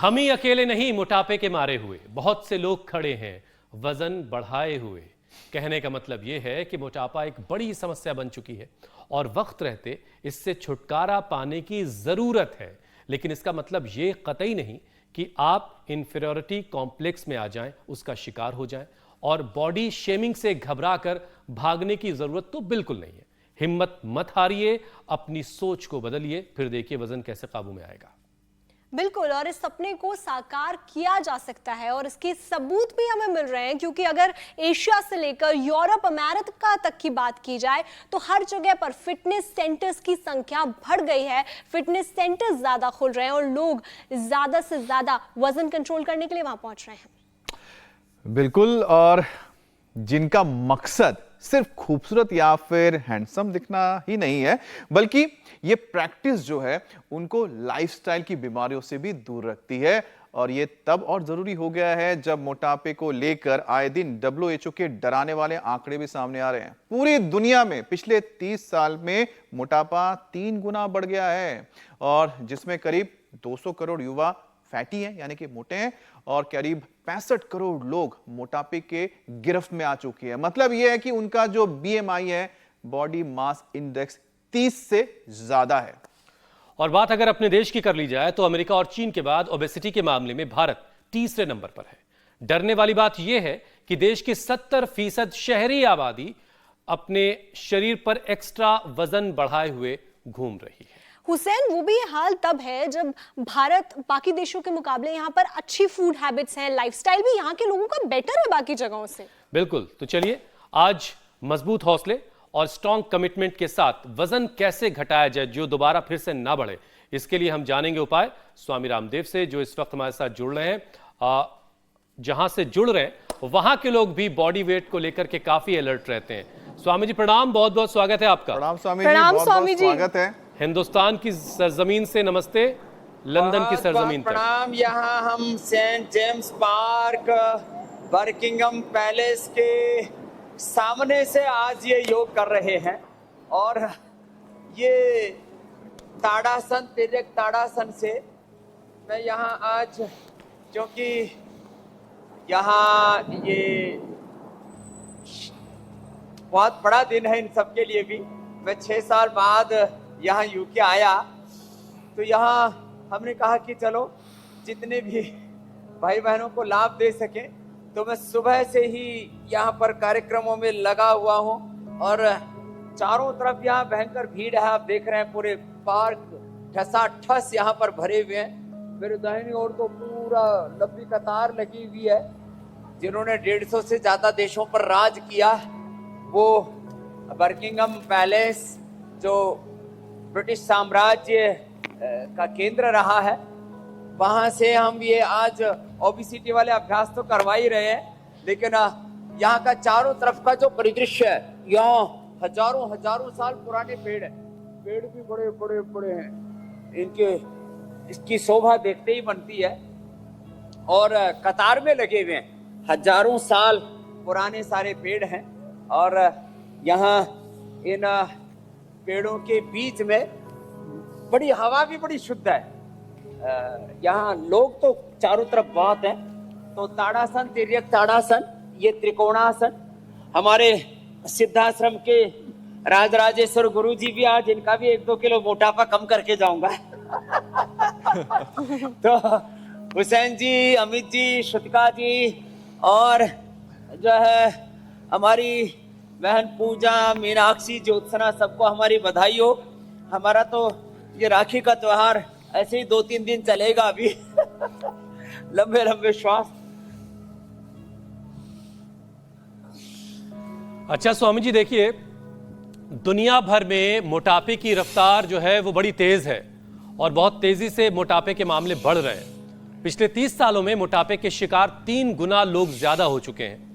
हम ही अकेले नहीं मोटापे के मारे हुए, बहुत से लोग खड़े हैं वजन बढ़ाए हुए। कहने का मतलब यह है कि मोटापा एक बड़ी समस्या बन चुकी है और वक्त रहते इससे छुटकारा पाने की जरूरत है। लेकिन इसका मतलब यह कतई नहीं कि आप इंफीरियरिटी कॉम्प्लेक्स में आ जाएं, उसका शिकार हो जाएं और बॉडी शेमिंग से घबराकर भागने की जरूरत तो बिल्कुल नहीं है। हिम्मत मत हारिए, अपनी सोच को बदलिए, फिर देखिए वजन कैसे काबू में आएगा। बिल्कुल, और इस सपने को साकार किया जा सकता है और इसके सबूत भी हमें मिल रहे हैं, क्योंकि अगर एशिया से लेकर यूरोप, अमेरिका तक की बात की जाए तो हर जगह पर फिटनेस सेंटर्स की संख्या बढ़ गई है। फिटनेस सेंटर्स ज्यादा खुल रहे हैं और लोग ज्यादा से ज्यादा वजन कंट्रोल करने के लिए वहां पहुंच रहे हैं। बिल्कुल, और जिनका मकसद सिर्फ खूबसूरत या फिर हैंडसम दिखना ही नहीं है, बल्कि ये प्रैक्टिस जो है उनको लाइफस्टाइल की बीमारियों से भी दूर रखती है। और ये तब और जरूरी हो गया है जब मोटापे को लेकर आए दिन WHO के डराने वाले आंकड़े भी सामने आ रहे हैं। पूरी दुनिया में पिछले 30 साल में मोटापा 3 गुना बढ़ गया है, और जिसमें करीब 200 करोड़ युवा फैटी हैं, यानी कि मोटे हैं, और करीब 65 करोड़ लोग मोटापे के गिरफ्त में आ चुके हैं। मतलब यह है कि उनका जो BMI है, बॉडी मास इंडेक्स, 30 से ज्यादा है। और बात अगर अपने देश की कर ली जाए तो अमेरिका और चीन के बाद ओबेसिटी के मामले में भारत तीसरे नंबर पर है। डरने वाली बात यह है कि देश की 70% शहरी आबादी अपने शरीर पर एक्स्ट्रा वजन बढ़ाए हुए घूम रही है। हुसैन, वो भी हाल तब है जब भारत बाकी देशों के मुकाबले यहाँ पर अच्छी फूड हैबिट्स हैं, लाइफस्टाइल भी यहाँ के लोगों का बेटर है बाकी जगहों से। बिल्कुल, तो चलिए आज मजबूत हौसले और स्ट्रॉन्ग कमिटमेंट के साथ वजन कैसे घटाया जाए जो दोबारा फिर से ना बढ़े, इसके लिए हम जानेंगे उपाय स्वामी रामदेव से, जो इस वक्त हमारे साथ जुड़ रहे हैं। जहां से जुड़ रहे हैं वहां के लोग भी बॉडी वेट को लेकर के काफी अलर्ट रहते हैं। स्वामी जी प्रणाम, बहुत बहुत स्वागत है आपका। प्रणाम स्वामी जी, प्रणाम बहुत स्वामी बहुत जी। स्वागत है। हिंदुस्तान की सरजमीन से नमस्ते, लंदन की सरजमीन तक प्रणाम। यहाँ हम Saint James park, Buckingham palace के सामने से आज ये योग कर रहे हैं। और ये ताड़ासन, तिर्यक ताड़ासन से मैं यहाँ आज, क्योंकि यहाँ ये बहुत बड़ा दिन है इन सबके लिए भी। मैं 6 साल बाद यहाँ यूके आया, तो यहाँ हमने कहा कि चलो जितने भी भाई बहनों को लाभ दे सके, तो मैं सुबह से ही यहाँ पर कार्यक्रमों में लगा हुआ हूँ। और चारों तरफ यहाँ भयंकर भीड़ है, आप देख रहे हैं पूरे पार्क ठसाठस यहाँ पर भरे हुए हैं। मेरे दाहिनी ओर तो पूरा लंबी कतार लगी हुई है। जिन्होंने 150 से ज्यादा देशों पर राज किया, वो बर्किंघम पैलेस जो ब्रिटिश साम्राज्य का केंद्र रहा है, वहां से हम ये आज ओबेसिटी वाले अभ्यास तो करवा ही रहे हैं, लेकिन यहाँ का चारों तरफ का जो परिदृश्य है, यहाँ हजारों साल पुराने पेड़ हैं। पेड़ भी बड़े बड़े बड़े हैं, इसकी शोभा देखते ही बनती है। और कतार में लगे हुए हैं, हजारों साल पुराने सारे पेड़ हैं। और यहाँ इन पेड़ों के बीच में बड़ी हवा भी बड़ी शुद्ध है। यहाँ लोग तो चारों तरफ बहुत हैं। तो ताड़ासन, तिर्यक ताड़ासन, ये त्रिकोणासन, हमारे सिद्धाश्रम के राजराजेश्वर गुरु जी भी आज, इनका भी 1-2 किलो मोटापा कम करके जाऊंगा। तो हुसैन जी, अमित जी, श्रुतिका जी, और जो है हमारी बहन पूजा, मीनाक्षी, ज्योत्सना, सबको हमारी बधाई हो। हमारा तो ये राखी का त्योहार ऐसे ही 2-3 दिन चलेगा अभी। लंबे लंबे श्वास। अच्छा स्वामी जी, देखिए दुनिया भर में मोटापे की रफ्तार जो है वो बड़ी तेज है और बहुत तेजी से मोटापे के मामले बढ़ रहे हैं। पिछले 30 सालों में मोटापे के शिकार 3 गुना लोग ज्यादा हो चुके हैं।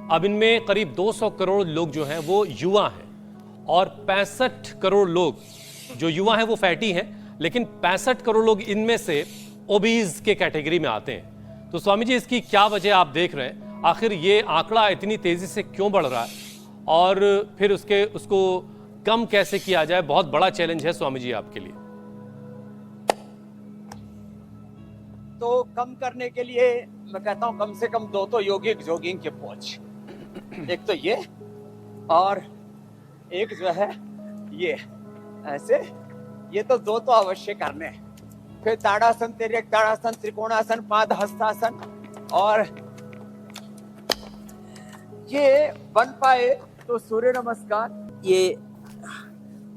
अब इनमें करीब 200 करोड़ लोग जो हैं वो युवा हैं और 65 करोड़ लोग जो युवा हैं वो फैटी हैं, लेकिन 65 करोड़ लोग इनमें से ओबीज के कैटेगरी में आते हैं। तो स्वामी जी, इसकी क्या वजह आप देख रहे हैं? आखिर ये आंकड़ा इतनी तेजी से क्यों बढ़ रहा है और फिर उसको कम कैसे किया जाए? बहुत बड़ा चैलेंज है स्वामी जी आपके लिए। तो कम करने के लिए मैं कहता हूं कम से कम 2 तो योगिक जॉगिंग के पोज, एक तो ये और एक जो है ये ऐसे, ये तो 2 तो अवश्य करने हैं। फिर ताड़ासन, तिर्यक ताड़ासन, त्रिकोणासन, पाद हस्तासन, और ये बन पाए तो सूर्य नमस्कार, ये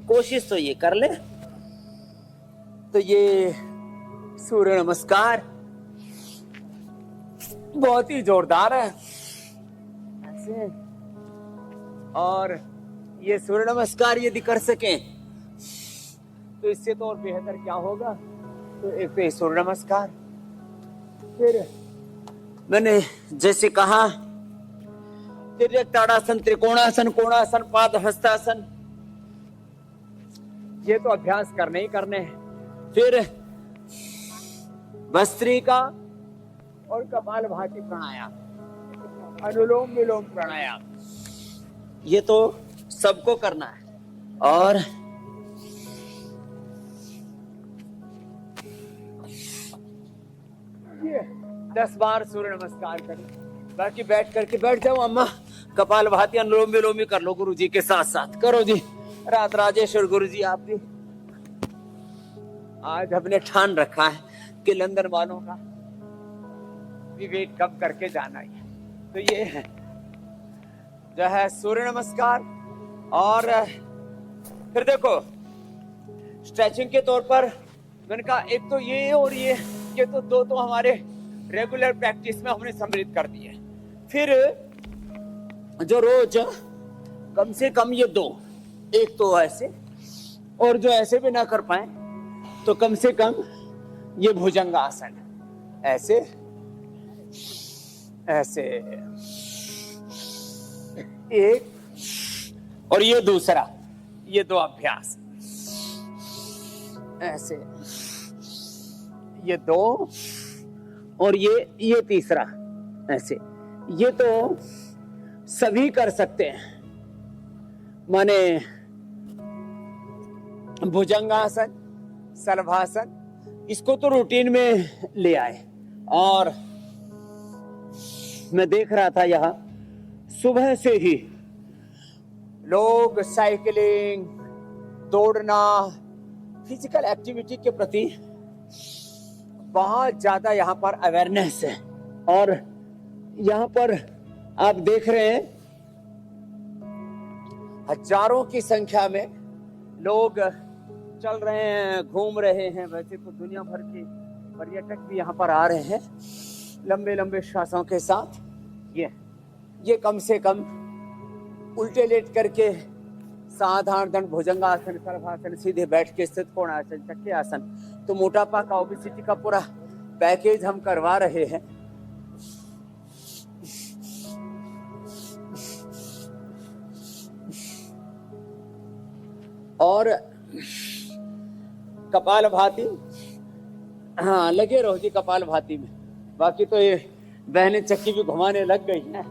कोशिश तो ये कर ले, तो ये सूर्य नमस्कार बहुत ही जोरदार है ऐसे। और ये सूर्य नमस्कार यदि कर सकें तो इससे तो और बेहतर क्या होगा। तो एक तो सूर्य नमस्कार, फिर मैंने जैसे कहा तिर्यक ताड़ासन, त्रिकोणासन, कोणासन, पाद हस्तासन, ये तो अभ्यास करने ही करने हैं। फिर भस्त्रिका और कपालभाति प्राणायाम, अनुलोम विलोम प्राणायाम, ये तो सबको करना है। और ये 10 बार सूर्य नमस्कार करें, बाकी बैठ जाओ अम्मा, कपालभाति अनुलोम विलोम भी कर लो गुरु जी के साथ साथ। करो जी, रात राजेश्वर गुरु जी आप भी। आज हमने ठान रखा है कि लंदन वालों का भी वेट कम करके जाना ही है। तो ये है जो है सूर्य नमस्कार। और फिर देखो स्ट्रेचिंग के तौर पर मैंने कहा एक तो ये और ये तो 2 तो हमारे रेगुलर प्रैक्टिस में हमने सम्मिलित कर दिए। फिर जो रोज कम से कम ये 2, एक तो ऐसे, और जो ऐसे भी ना कर पाए तो कम से कम ये भुजंगासन, ऐसे ऐसे एक, और ये दूसरा, ये 2 अभ्यास ऐसे, ये 2 और ये तीसरा ऐसे। ये तो सभी कर सकते हैं, माने भुजंगासन, शलभासन, इसको तो रूटीन में ले आए। और मैं देख रहा था यहाँ सुबह से ही लोग साइकिलिंग, दौड़ना, फिजिकल एक्टिविटी के प्रति बहुत ज्यादा यहाँ पर अवेयरनेस है। और यहाँ पर आप देख रहे हैं हजारों की संख्या में लोग चल रहे हैं, घूम रहे हैं। वैसे तो दुनिया भर के पर्यटक भी यहाँ पर आ रहे हैं लंबे लंबे श्वासों के साथ। ये कम से कम उल्टे लेट करके साधारण दंड, भुजंगासन, शलभासन, सीधे बैठ के स्थित कोणासन, चक्के आसन, तो मोटापा का, ओबेसिटी का पूरा पैकेज हम करवा रहे हैं। और कपालभाति, हाँ लगे रहो जी कपालभाति में। बाकी तो ये बहनें चक्की भी घुमाने लग गई हैं।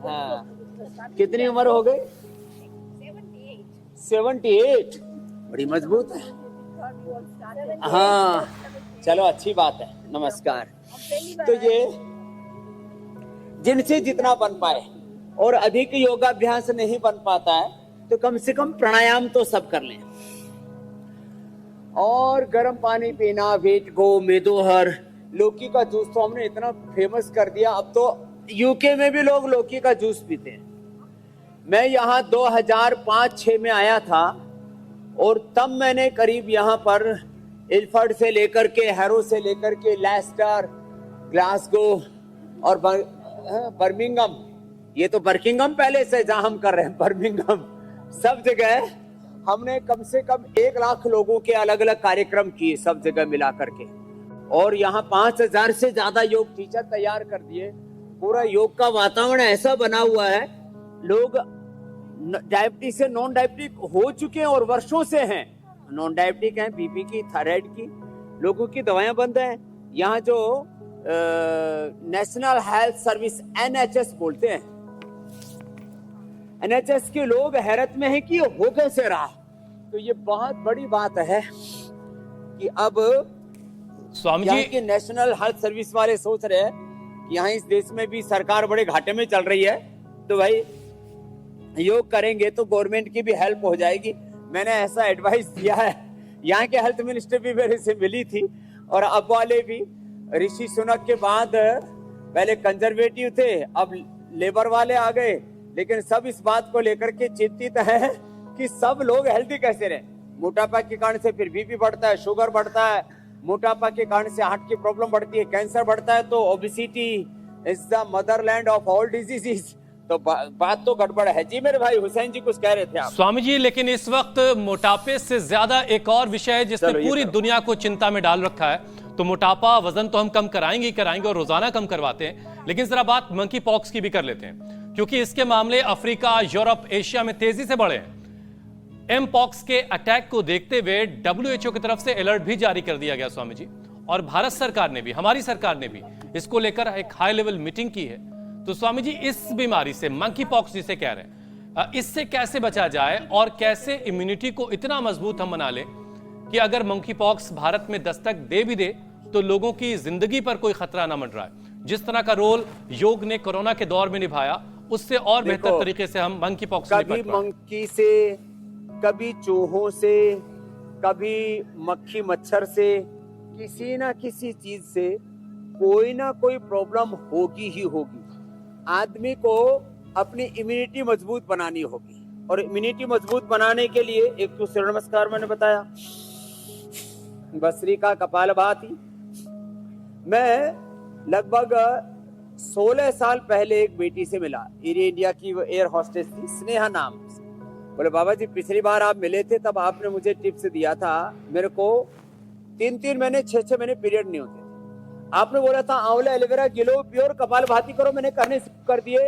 हाँ, कितनी उम्र हो गई? 78। बड़ी मजबूत है। हाँ चलो अच्छी बात है। नमस्कार। तो ये जिनसे जितना बन पाए, और अधिक योगाभ्यास नहीं बन पाता है तो कम से कम प्राणायाम तो सब कर लें। और गर्म पानी पीना, वेट गो, मेदोहर, लौकी का जूस तो हमने इतना फेमस कर दिया, अब तो यूके में भी लोग लौकी का जूस पीते हैं। मैं यहाँ 2005-06 में आया था, और तब मैंने करीब यहाँ पर इल्फर्ड से लेकर के, हैरो से लेकर के, लेस्टर, ग्लासगो और बर्मिंघम, ये तो बर्किंघम पैलेस है जहां हम कर रहे हैं, बर्मिंघम, सब जगह हमने कम से कम 1 लाख लोगों के अलग अलग कार्यक्रम किए, सब जगह मिला करके। और यहाँ 5000 से ज्यादा योग टीचर तैयार कर दिए। पूरा योग का वातावरण ऐसा बना हुआ है, लोग डायबिटीज से नॉन डायबिटिक हो चुके हैं और वर्षों से हैं। नॉन डायबिटिक हैं, बीपी की, थायराइड की, लोगों की दवाएं बंद हैं। यहाँ जो नेशनल हेल्थ सर्विस NHS बोलते हैं, NHS के लोग हैरत में हैं कि हो कैसे रहा। तो ये बहुत बड़ी बात है कि अब स्वामी यहाँ जी के नेशनल हेल्थ सर्विस वाले सोच रहे हैं कि यहाँ इस देश में भी सरकार बड़े घाटे में चल रही है, तो भाई योग करेंगे तो गवर्नमेंट की भी हेल्प हो जाएगी। मैंने ऐसा एडवाइस दिया है। यहाँ के हेल्थ मिनिस्टर भी मेरे से मिली थी और अब वाले भी। ऋषि सुनक के बाद पहले कंजर्वेटिव थे, अब लेबर वाले आ गए, लेकिन सब इस बात को लेकर के चिंतित है कि सब लोग हेल्दी कैसे रहे। मोटापा के कारण से फिर बीपी बढ़ता है, शुगर बढ़ता है, मोटापा के कारण से हार्ट की प्रॉब्लम बढ़ती है, कैंसर बढ़ता है, तो obesity is the Motherland of all diseases. तो बात तो गड़बड़ है जी। मेरे भाई हुसैन जी कुछ कह रहे थे आप। स्वामी जी, लेकिन इस वक्त मोटापे से ज्यादा एक और विषय है जिसने पूरी दुनिया को चिंता में डाल रखा है। तो मोटापा, वजन तो हम कम कराएंगे ही कराएंगे और रोजाना कम करवाते हैं, लेकिन जरा बात मंकी पॉक्स की भी कर लेते हैं, क्योंकि इसके मामले अफ्रीका, यूरोप, एशिया में तेजी से बढ़े हैं। एम पॉक्स के अटैक को देखते हुए WHO की तरफ से अलर्ट भी जारी कर दिया गया स्वामी जी, और भारत सरकार ने भी, हमारी सरकार ने भी इसको लेकर एक हाई लेवल मीटिंग की है। तो स्वामी जी, इस बीमारी से, मंकी पॉक्स जिसे कह रहे हैं, इससे कैसे बचा जाए और कैसे इम्यूनिटी को इतना मजबूत हम बना लें कि अगर मंकी पॉक्स भारत में दस्तक दे भी दे तो लोगों की जिंदगी पर कोई खतरा ना मंडराए। जिस तरह का रोल योग ने कोरोना के दौर में निभाया, उससे और बेहतर तरीके से हम मंकी पॉक्स से कभी मंकी से, कभी चूहों से, कभी मक्खी मच्छर से, किसी ना किसी चीज से कोई ना कोई प्रॉब्लम होगी ही होगी। आदमी को अपनी इम्यूनिटी मजबूत बनानी होगी, और इम्यूनिटी मजबूत बनाने के लिए एक तो सूर्य नमस्कार मैंने बताया, भस्त्रिका, कपालभाति। मैं लगभग 16 साल पहले एक बेटी से मिला, एयर इंडिया की वो एयर होस्टेस थी, स्नेहा नाम से। बोले बाबा जी पिछली बार आप मिले थे तब आपने मुझे टिप्स दिया था, मेरे को 3-3 महीने 6-6 महीने पीरियड नहीं होते थे। आपने बोला था आंवला, एलोवेरा, गिलो, प्योर, कपालभाति करो, मैंने करने कर दिए।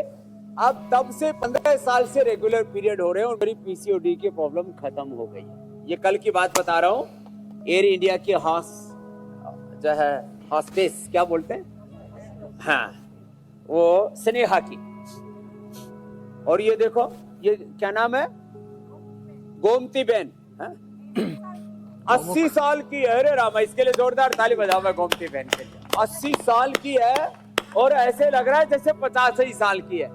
अब तब से 15 साल से रेगुलर पीरियड हो रहे हैं और मेरी PCOD की प्रॉब्लम खत्म हो गई। ये कल की बात बता रहा हूँ। एयर इंडिया के जो है हॉस्टेस, क्या बोलते हैं, हाँ, वो स्नेहा की। और ये देखो, ये क्या नाम है, गोमती बहन, 80 साल की है। अरे रामा, इसके लिए जोरदार ताली बजाओ मैं गोमती बहन के लिए। 80 साल की है और ऐसे लग रहा है जैसे 85 साल की है।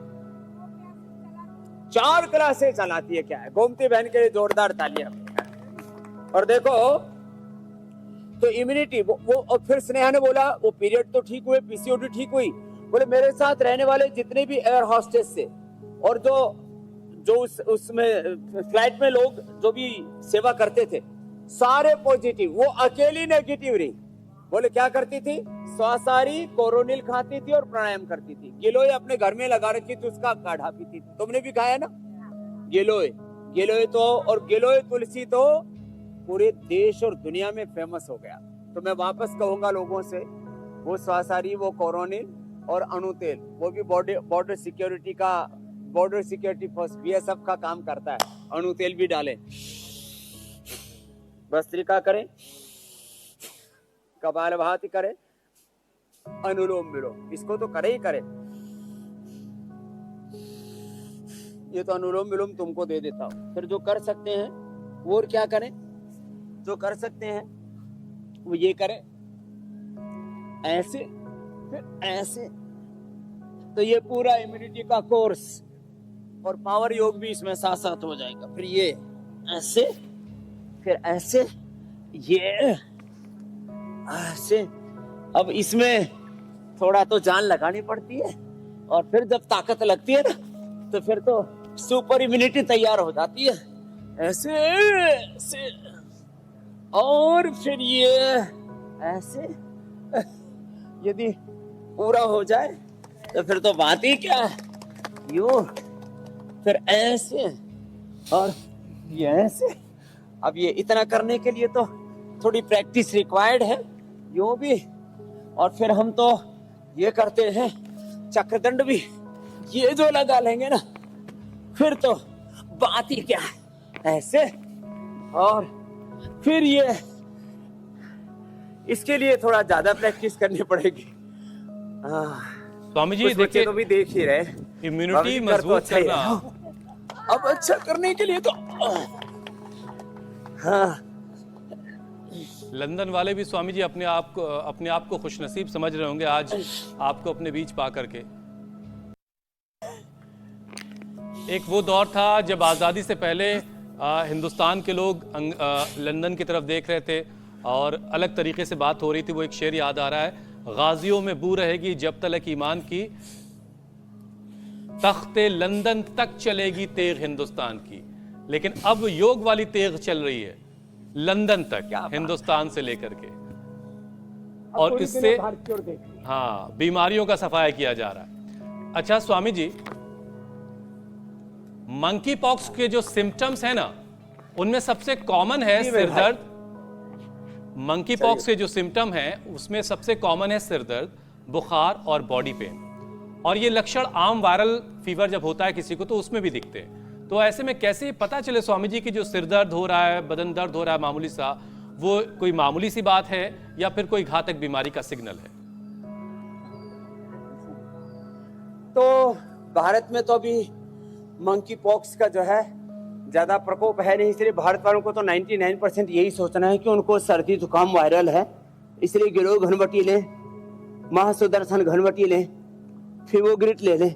4 क्लासें चलाती है। क्या है, गोमती बहन के लिए जोरदार तालियां। और देखो तो इम्यूनिटी वो और फिर स्नेहा ने बोला वो पीरियड तो ठीक हुए, PCOD ठीक हुई। बोले मेरे साथ रहने वाले जितने भी एयर हॉस्टेस थे और जो उसमें फ्लाइट में लोग जो भी सेवा करते थे, सारे पॉजिटिव, वो अकेली नेगेटिव रही। बोले क्या करती थी, स्वासारी, कोरोनिल खाती थी और प्राणायाम करती थी। गिलोय अपने घर में लगा रखी थी, उसका काढ़ा पीती थी। तुमने भी खाया ना गिलोय तो, और गिलोय तुलसी तो पूरे देश और दुनिया में फेमस हो गया। तो मैं वापस कहूंगा लोगों से, वो स्वासारी, वो कोरोनिल और अणुतेल, वो भी बॉर्डर सिक्योरिटी फोर्स BSF का काम करता है। अणुतेल भी डालें, भस्त्रिका करें, कपालभाति करें, अनुलोम विलोम, इसको तो करे ही करे। ये तो अनुलोम विलोम तुमको दे देता हूं। फिर जो कर सकते हैं वो और क्या करें, जो कर सकते हैं वो ये करें, ऐसे फिर ऐसे। तो ये पूरा इम्यूनिटी का कोर्स और पावर योग भी इसमें साथ साथ हो जाएगा। फिर ये ऐसे, फिर ऐसे, ये ऐसे। अब इसमें थोड़ा तो जान लगानी पड़ती है, और फिर जब ताकत लगती है ना, तो फिर तो सुपर इम्यूनिटी तैयार हो जाती है। ऐसे ऐसे, और फिर ये ऐसे। यदि पूरा हो जाए तो फिर तो बात ही क्या है। यूं, फिर ऐसे, और ये ऐसे। अब ये इतना करने के लिए तो थोड़ी प्रैक्टिस रिक्वायर्ड है, यूं भी। और फिर हम तो ये करते हैं चक्रदंड भी, ये जो लगा लेंगे ना, फिर तो बात ही क्या है। ऐसे, और फिर ये, इसके लिए थोड़ा ज्यादा प्रैक्टिस करनी पड़ेगी। स्वामी जी देखिए, तो भी देख ही रहे, इम्यूनिटी मजबूत अच्छा करना। अब अच्छा करने के लिए तो हाँ, लंदन वाले भी स्वामी जी अपने आप को खुशनसीब समझ रहे होंगे आज आपको अपने बीच पा करके। एक वो दौर था जब आज़ादी से पहले हिंदुस्तान के लोग लंदन की तरफ देख रहे थे और अलग तरीके से बात हो रही थी। वो एक शेर याद आ रहा है, गाजियों में बू रहेगी जब तलक ईमान की, तख्ते लंदन तक चलेगी तेग हिंदुस्तान की। लेकिन अब योग वाली तेग चल रही है लंदन तक, हिंदुस्तान से लेकर के, और इससे हाँ बीमारियों का सफाया किया जा रहा है। अच्छा स्वामी जी, मंकी पॉक्स के जो सिम्टम्स है ना, उनमें सबसे कॉमन है सिर दर्द। मंकी पॉक्स के जो सिम्टम है उसमें सबसे कॉमन है सिर दर्द, बुखार और बॉडी पेन। और ये लक्षण आम वायरल फीवर जब होता है किसी को तो उसमें भी दिखते हैं। तो ऐसे में कैसे पता चले स्वामी जी की जो सिर दर्द हो रहा है, बदन दर्द हो रहा है मामूली सा, वो कोई मामूली सी बात है या फिर कोई घातक बीमारी का सिग्नल है? तो भारत में तो अभी मंकी पॉक्स का जो है ज्यादा प्रकोप है नहीं, इसलिए भारत वालों को तो 99% यही सोचना है कि उनको सर्दी जुकाम वायरल है, इसलिए गिलोय घनवटी लें, महासुदर्शन घनवटी लें, फिवोग्रिट ले लें,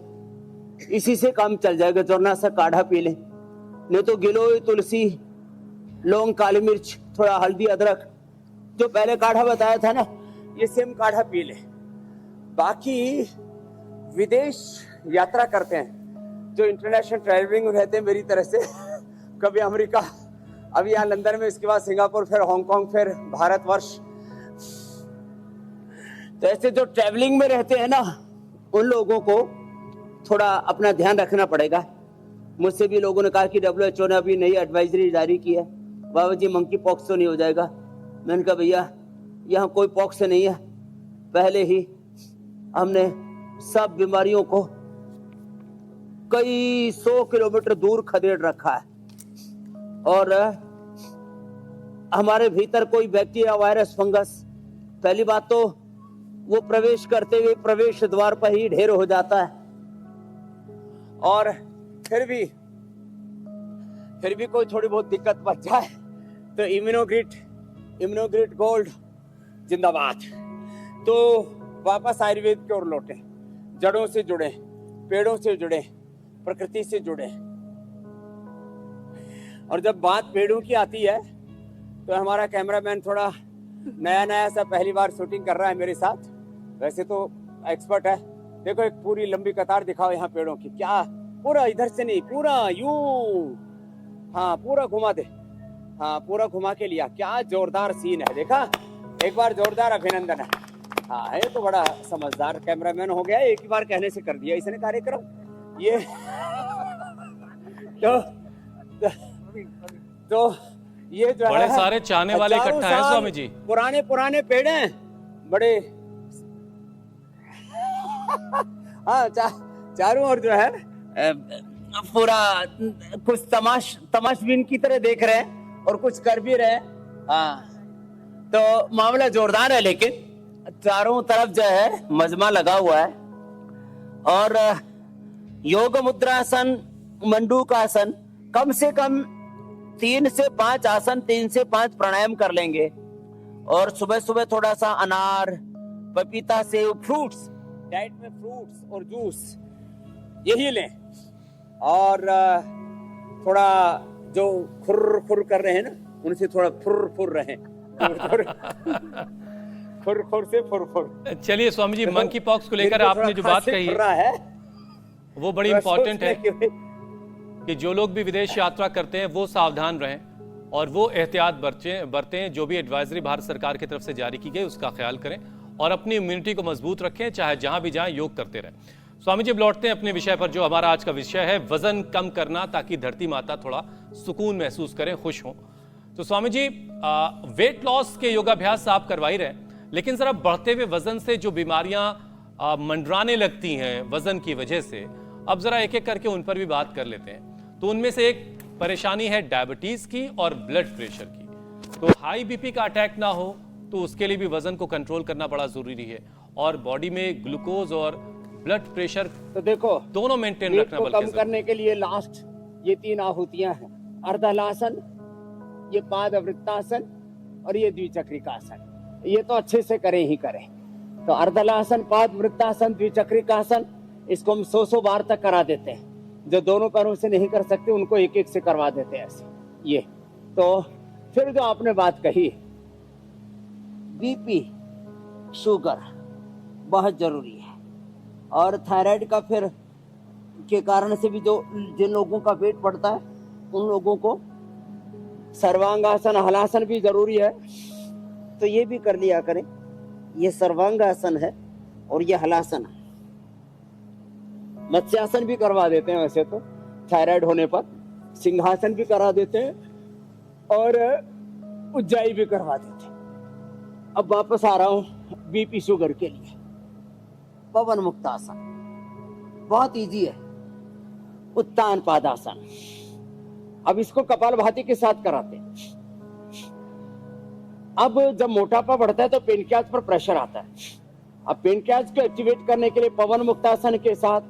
इसी से काम चल जाएगा। जोरनाशक काढ़ा पी लें, नहीं तो गिलोय, तुलसी, लौंग, काली मिर्च, थोड़ा हल्दी, अदरक, जो पहले काढ़ा बताया था ना, ये सेम काढ़ा पी लें। बाकी विदेश यात्रा करते हैं जो इंटरनेशनल ट्रैवलिंग रहते हैं मेरी तरह से, कभी अमेरिका, अभी यहाँ लंदन में, इसके बाद सिंगापुर, फिर हांगकांग, फिर भारतवर्ष, तो ऐसे जो ट्रैवलिंग में रहते हैं ना, उन लोगों को थोड़ा अपना ध्यान रखना पड़ेगा। मुझसे भी लोगों ने कहा कि WHO ने अभी नई एडवाइजरी जारी की है, बाबा जी मंकी पॉक्स तो नहीं हो जाएगा। मैंने कहा भैया यहाँ कोई पॉक्स नहीं है, पहले ही हमने सब बीमारियों को कई 100 किलोमीटर दूर खदेड़ रखा है, और हमारे भीतर कोई बैक्टीरिया, वायरस, फंगस, पहली बात तो वो प्रवेश करते हुए प्रवेश द्वार पर ही ढेर हो जाता है। और फिर भी कोई थोड़ी बहुत दिक्कत बच जाए तो इम्यूनोग्रिट गोल्ड जिंदाबाद। तो वापस आयुर्वेद की ओर लौटे, जड़ों से जुड़े, पेड़ों से जुड़े, प्रकृति से जुड़े। और जब बात पेड़ों की आती है तो हमारा कैमरामैन थोड़ा नया सा पहली बार शूटिंग कर रहा है मेरे साथ, वैसे तो एक्सपर्ट है। देखो एक पूरी लंबी कतार दिखाओ यहाँ पेड़ों की, क्या पूरा इधर से नहीं, पूरा यूं, हाँ पूरा घुमा दे, हाँ पूरा घुमा के लिया, क्या जोरदार सीन है, देखा? एक बार जोरदार अभिनंदन है। हाँ ये तो बड़ा समझदार कैमरामैन हो गया, एक ही बार कहने से कर दिया इसने कार्यक्रम। ये तो ये जो बड़े है सारे चाहने वाले इकट्ठा हैं स्वामी जी। पुराने पेड़ हैं बड़े, हाँ चारों ओर जो है पूरा कुछ तमाशबीन की तरह देख रहे हैं और कुछ कर भी रहे हैं। हाँ तो मामला जोरदार है, लेकिन चारों तरफ जो है मजमा लगा हुआ है। और योग मुद्रासन, मंडूकासन, कम से कम 3 से 5 आसन, 3 से 5 प्राणायाम कर लेंगे। और सुबह सुबह थोड़ा सा अनार, पपीता, सेब, फ्रूट्स, डाइट में फ्रूट्स और जूस यही लें। और थोड़ा जो खुर कर रहे हैं ना, उनसे थोड़ा फुर रहें, खुर से फुर। चलिए स्वामी जी, मंकी पॉक्स को लेकर आपने जो बात कही है वो बड़ी इंपॉर्टेंट है कि जो लोग भी विदेश यात्रा करते हैं वो सावधान रहें और वो एहतियात बरतें। जो भी एडवाइजरी भारत सरकार की तरफ से जारी की गई उसका ख्याल करें और अपनी इम्यूनिटी को मजबूत रखें, चाहे जहां भी जाएं योग करते रहें। स्वामी जी अब लौटते हैं अपने विषय पर, जो हमारा आज का विषय है वजन कम करना, ताकि धरती माता थोड़ा सुकून महसूस करें, खुश हों। तो स्वामी जी वेट लॉस के योगाभ्यास आप करवा ही रहे, लेकिन जरा बढ़ते हुए वजन से जो बीमारियां मंडराने लगती हैं वजन की वजह से, अब जरा एक एक करके उन पर भी बात कर लेते हैं। तो उनमें से एक परेशानी है डायबिटीज की और ब्लड प्रेशर की। तो हाई बीपी का अटैक ना हो तो उसके लिए भी वजन को कंट्रोल करना बड़ा जरूरी है, और बॉडी में ग्लूकोज और ब्लड प्रेशर तो देखो दोनों मेंटेन रखना को कम करने के लिए लास्ट ये 3 आहुतियां हैं। अर्धलासन, ये पादवृत्तासन, और ये द्विचक्रिकासन, ये तो अच्छे से करें ही करें। तो अर्धलासन, पाद वृत्तासन, द्विचक्रिकासन, इसको हम 100 बार तक करा देते हैं। जो दोनों पैरों से नहीं कर सकते उनको एक एक से करवा देते हैं ऐसे। ये तो फिर जो आपने बात कही, बीपी, शुगर बहुत जरूरी है, और थायराइड का फिर के कारण से भी जो जिन लोगों का वेट बढ़ता है उन लोगों को सर्वांगासन, हलासन भी जरूरी है। तो ये भी कर लिया करें। ये सर्वांगासन है और ये हलासन है। मत्स्यासन भी करवा देते हैं वैसे तो थायराइड होने पर, सिंहासन भी करा देते हैं और उज्जाई भी करवा देते हैं। अब वापस आ रहा हूं बीपी शुगर के लिए। पवन मुक्तासन बहुत इजी है। उत्तान पादासन, अब इसको कपालभाति के साथ कराते हैं। अब जब मोटापा बढ़ता है तो पेनक्रियाज पर प्रेशर आता है। अब पेनक्रियाज को एक्टिवेट करने के लिए पवन मुक्तासन के साथ,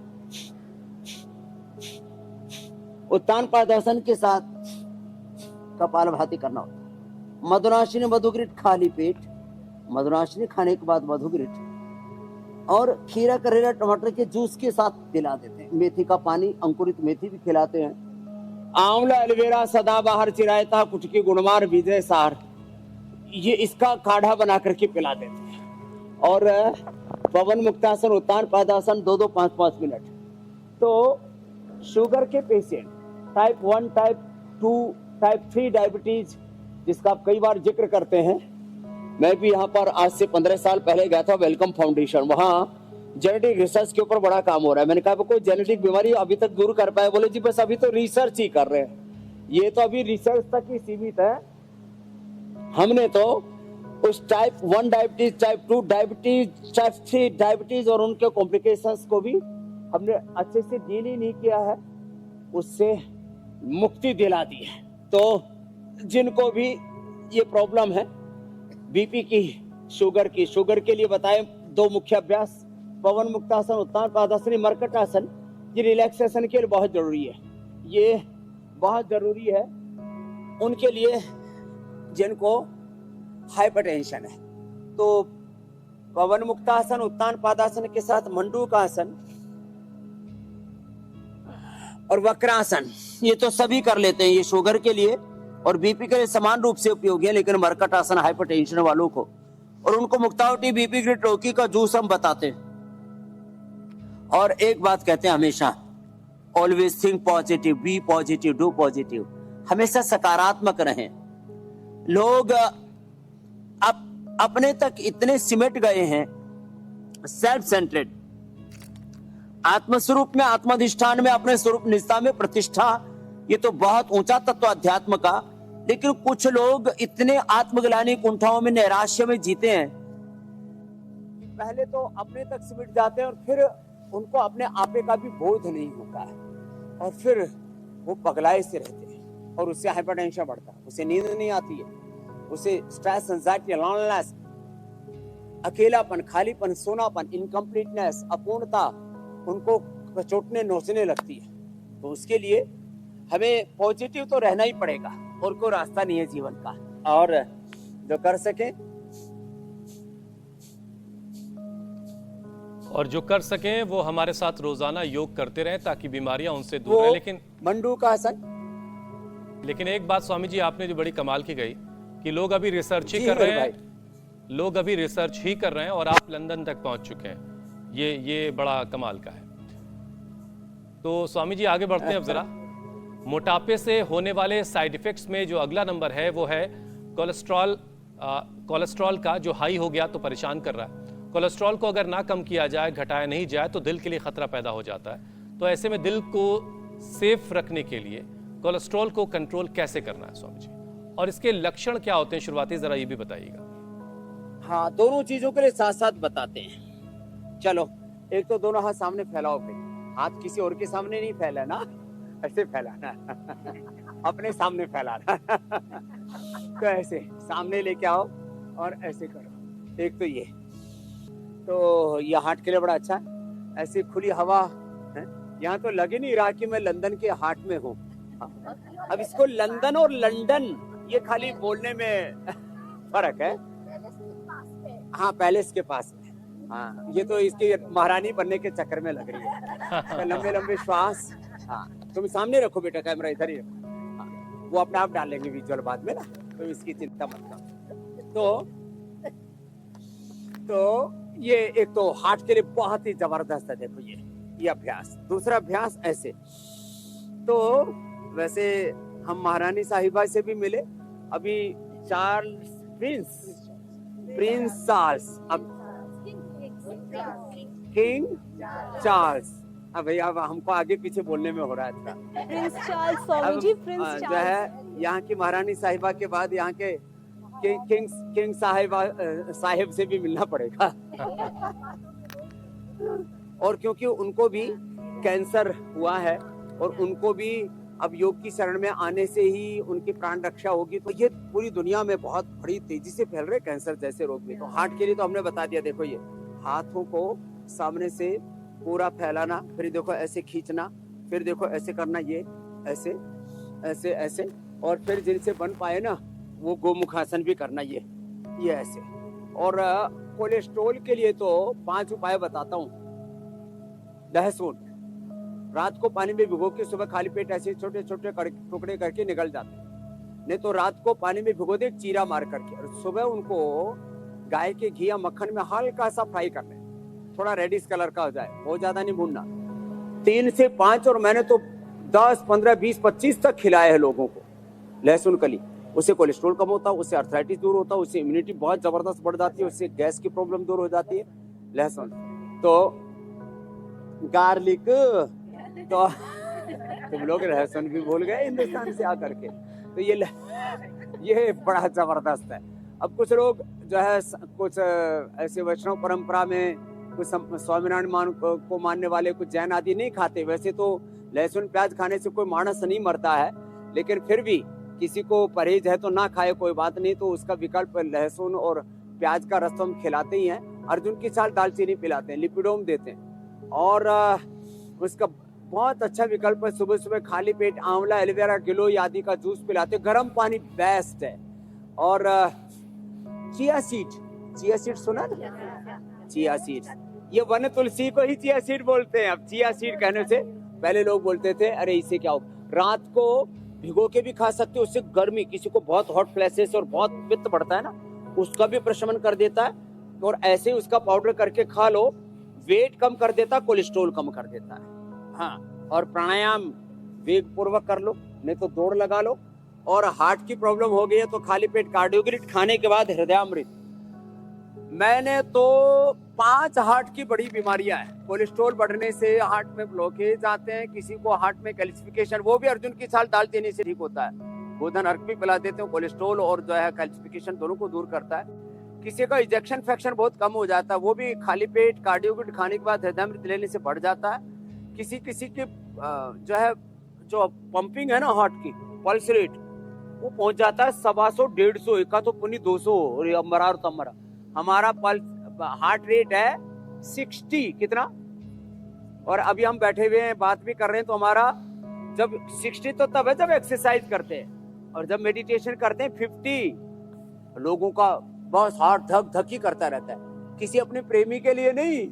उत्तान पादासन के साथ कपालभाति करना होता है। मधुनाशिनी मधुग्रिट खाली पेट, मधुनाशिनी खाने के बाद मधुग्रिट और खीरा, करेला, टमाटर के जूस के साथ पिला देते हैं। मेथी का पानी, अंकुरित मेथी भी खिलाते हैं। आंवला, एलोवेरा, सदाबहार, चिरायता, कुटकी, गुणमार, विजय सार, ये इसका काढ़ा बना करके पिला देते हैं। और पवन मुक्तासन, उत्तान पादासन 2-2, 5-5 मिनट। तो शुगर के patient, type 1, type 2, type 3 diabetes, जिसका आप कई बार जिक्र करते हैं। मैं भी यहाँ पर आज से 15 साल पहले गया था वेलकम फाउंडेशन, वहाँ जेनेटिक रिसर्च के ऊपर बड़ा काम हो रहा है। मैंने कहा कोई जेनेटिक बीमारी अभी तक दूर कर पाए? बोले जी बस अभी तो रिसर्च ही कर रहे हैं। ये तो अभी रिसर्च तक ही सीमित है। हमने तो उस type 1 diabetes, type 2 diabetes, type 3 diabetes और उनके कॉम्प्लिकेशंस को भी हमने अच्छे से डील ही नहीं किया है, उससे मुक्ति दिला दी है। तो जिनको भी ये प्रॉब्लम है बीपी की, शुगर की, शुगर के लिए बताए 2 मुख्य अभ्यास, पवन मुक्तासन, उत्तान पादासन, मरकट आसन, ये रिलैक्सेशन के लिए बहुत जरूरी है। ये बहुत जरूरी है उनके लिए जिनको हाइपरटेंशन है। तो पवन मुक्तासन, उत्तान पादासन के साथ मंडूकासन और वक्रासन, ये तो सभी कर लेते हैं। ये शुगर के लिए और बीपी के लिए समान रूप से उपयोगी है, लेकिन मरकट आसन हाइपरटेंशन वालों को, और उनको मुक्तावटी, बीपी ग्रिट, लौकी का जूस हम बताते हैं। और एक बात कहते हैं हमेशा, always think positive, be positive, do positive, हमेशा सकारात्मक रहें। लोग अपने तक इतने सिमट गए हैं, सेल्फ सेंटर्ड, आत्मस्वरूप में, आत्माधिष्ठान में, अपने स्वरूप निष्ठा में प्रतिष्ठा, ये तो बहुत ऊंचा तत्व अध्यात्म का। लेकिन कुछ लोग इतने आत्मग्लानि कुंठाओं में, नैराश्य में जीते हैं कि पहले तो अपने तक सिमट जाते हैं और फिर उनको अपने आपे का भी बोध नहीं होता है, और फिर वो पगलाए से रहते हैं और उससे हाइपरटेंशन बढ़ता है, उसे नींद नहीं आती है, उसे स्ट्रेस, एंजाइटी, लॉनलीनेस, अकेलापन, खालीपन, सोनापन, इनकम्प्लीटनेस, अपूर्णता उनको कचोटने, नोचने लगती है। तो उसके लिए हमें पॉजिटिव तो रहना ही पड़ेगा, और कोई रास्ता नहीं है जीवन का। और जो कर सके और जो कर सकें वो हमारे साथ रोजाना योग करते रहें ताकि बीमारियां उनसे दूर रहें। लेकिन मंडू का आसन, लेकिन एक बात स्वामी जी आपने जो बड़ी कमाल की गई कि लोग अभी रिसर्च ही कर रहे हैं, लोग अभी रिसर्च ही कर रहे हैं और आप लंदन तक पहुंच चुके हैं। ये बड़ा कमाल का है। तो स्वामी जी आगे बढ़ते हैं अब जरा। मोटापे से होने वाले साइड इफेक्ट्स में जो अगला नंबर है वो है कोलेस्ट्रॉल। कोलेस्ट्रॉल का जो हाई हो गया तो परेशान कर रहा है। कोलेस्ट्रॉल को अगर ना कम किया जाए, घटाया नहीं जाए तो दिल के लिए खतरा पैदा हो जाता है। तो ऐसे में दिल को सेफ रखने के लिए कोलेस्ट्रॉल को कंट्रोल कैसे करना है स्वामी जी, और इसके लक्षण क्या होते हैं शुरुआती, जरा ये भी बताइएगा। हाँ, दोनों चीजों के लिए साथ साथ बताते हैं। चलो, एक तो दोनों हाथ सामने फैलाओ, फिर हाथ किसी और के सामने नहीं फैलाना, ऐसे फैलाना अपने सामने फैलाना तो ऐसे सामने लेके आओ और ऐसे करो। एक तो ये, तो ये हार्ट के लिए बड़ा अच्छा है। ऐसी खुली हवा है, यहाँ तो लगे नहीं रहा कि मैं लंदन के हार्ट में हूँ। अब इसको लंदन और लंदन ये खाली बोलने में फर्क है। हाँ, पैलेस के पास में। हाँ, ये तो इसकी महारानी बनने के चक्कर में लग रही है। लंबे लंबे श्वास। हाँ, तुम सामने रखो बेटा, कैमरा इधर ही रखो। हाँ, वो अपने आप डालेंगे विजुअल बाद में ना, तो इसकी चिंता मत करो। तो ये एक तो हार्ट के लिए बहुत ही जबरदस्त है। देखो ये अभ्यास। दूसरा अभ्यास ऐसे। तो वैसे हम महारानी साहिबा से भी मिले अभी। प्रिंस चार्ल्स, अब किंग चार्ल्स। अब भैया हमको आगे पीछे बोलने में हो रहा था। Prince Charles, Swami ji, Prince जो चार्ल्स है यहाँ की महारानी साहिबा के बाद यहाँ के किंग साहिब से भी मिलना पड़ेगा। और क्योंकि उनको भी कैंसर हुआ है और उनको भी अब योग की शरण में आने से ही उनकी प्राण रक्षा होगी। तो ये पूरी दुनिया में बहुत बड़ी तेजी से फैल रहे कैंसर जैसे रोग भी। तो हार्ट के लिए तो हमने बता दिया। देखो ये हाथों को सामने से पूरा फैलाना, फिर देखो ऐसे खींचना, फिर देखो ऐसे करना, ये ऐसे ऐसे ऐसे, और फिर जिनसे बन पाए ना वो गोमुखासन भी करना, ये ऐसे। और कोलेस्ट्रॉल के लिए तो 5 उपाय बताता हूँ। लहसुन रात को पानी में भिगो के सुबह खाली पेट ऐसे छोटे छोटे टुकड़े करके निकल जाते हैं। नहीं तो रात को पानी में भिगो दे चीरा मार करके, और सुबह उनको गाय के घी या मक्खन में हल्का सा फ्राई करना है, थोड़ा रेडिश कलर का हो जाए, बहुत ज्यादा नहीं भूनना। 3 से 5, और मैंने तो 10, 15, 20, 25 तक खिलाए हैं लोगों को लहसुन कली। उससे कोलेस्ट्रॉल कम होता है, उससे अर्थराइटिस दूर होता है, उससे इम्यूनिटी बहुत जबरदस्त बढ़ जाती है, उससे गैस की प्रॉब्लम दूर हो जाती है लहसुन। तो गार्लिक, तो तुम लोग लहसुन भी भूल गए हिंदुस्तान से आकर के। तो ये बड़ा जबरदस्त है। अब कुछ लोग जो है कुछ ऐसे वैष्णव परंपरा में कुछ स्वामीनारायण को मानने वाले कुछ जैन आदि नहीं खाते। वैसे तो लहसुन प्याज खाने से कोई मानस नहीं मरता है, लेकिन फिर भी किसी को परहेज है तो ना खाए, कोई बात नहीं। तो उसका विकल्प लहसुन और प्याज का रस हम खिलाते ही हैं। अर्जुन की छाल दालचीनी पिलाते हैं, लिपिडोम देते हैं। और उसका बहुत अच्छा विकल्प है, सुबह सुबह खाली पेट आंवला, एलोवेरा, गिलोय आदि का जूस पिलाते। गर्म पानी बेस्ट है। और चिया सीड सुना ना? चिया सीड, ये वन तुलसी को ही चिया सीड बोलते हैं। अब चिया सीड कहने से पहले लोग बोलते थे अरे इससे क्या हो। रात को भिगो के भी खा सकते हो, उससे गर्मी, किसी को बहुत हॉट फ्लैशेस और बहुत पित्त बढ़ता है ना, उसका भी प्रशमन कर देता है। और ऐसे ही उसका पाउडर करके खा लो, वेट कम कर देता है, कोलेस्ट्रॉल कम कर देता है। हाँ, और प्राणायाम वेग पूर्वक कर लो, नहीं तो दौड़ लगा लो। और हार्ट की प्रॉब्लम हो गई है तो खाली पेट कार्डियोग्रिड खाने के बाद हृदयामृत। मैंने तो 5 हार्ट की बड़ी बीमारियां हैं। कोलेस्ट्रॉल बढ़ने से हार्ट में ब्लॉकेज आते हैं, किसी को हार्ट में कैल्सिफिकेशन, वो भी अर्जुन की छाल दालचीनी से ठीक होता है। गोधन अर्क भी पिला देते हैं, कोलेस्ट्रॉल और जो है कैल्सिफिकेशन दोनों को दूर करता है। किसी का इजेक्शन फ्रैक्शन बहुत कम हो जाता है, वो भी खाली पेट कार्डियोग्रिड खाने के बाद हृदयामृत लेने से बढ़ जाता है। किसी की जो है जो पंपिंग है ना हार्ट की, पल्स रेट, वो पहुंच जाता है 125, 150, एका तो पुनी 200 और अमरा और तमरा। हमारा पल्स हार्ट रेट है 60 कितना, और अभी हम बैठे हुए हैं बात भी कर रहे हैं, तो हमारा जब 60 तो तब है जब एक्सरसाइज करते हैं, और जब मेडिटेशन करते हैं 50। लोगों का बस हार्ट धक धक ही करता रहता है, किसी अपने प्रेमी के लिए नहीं,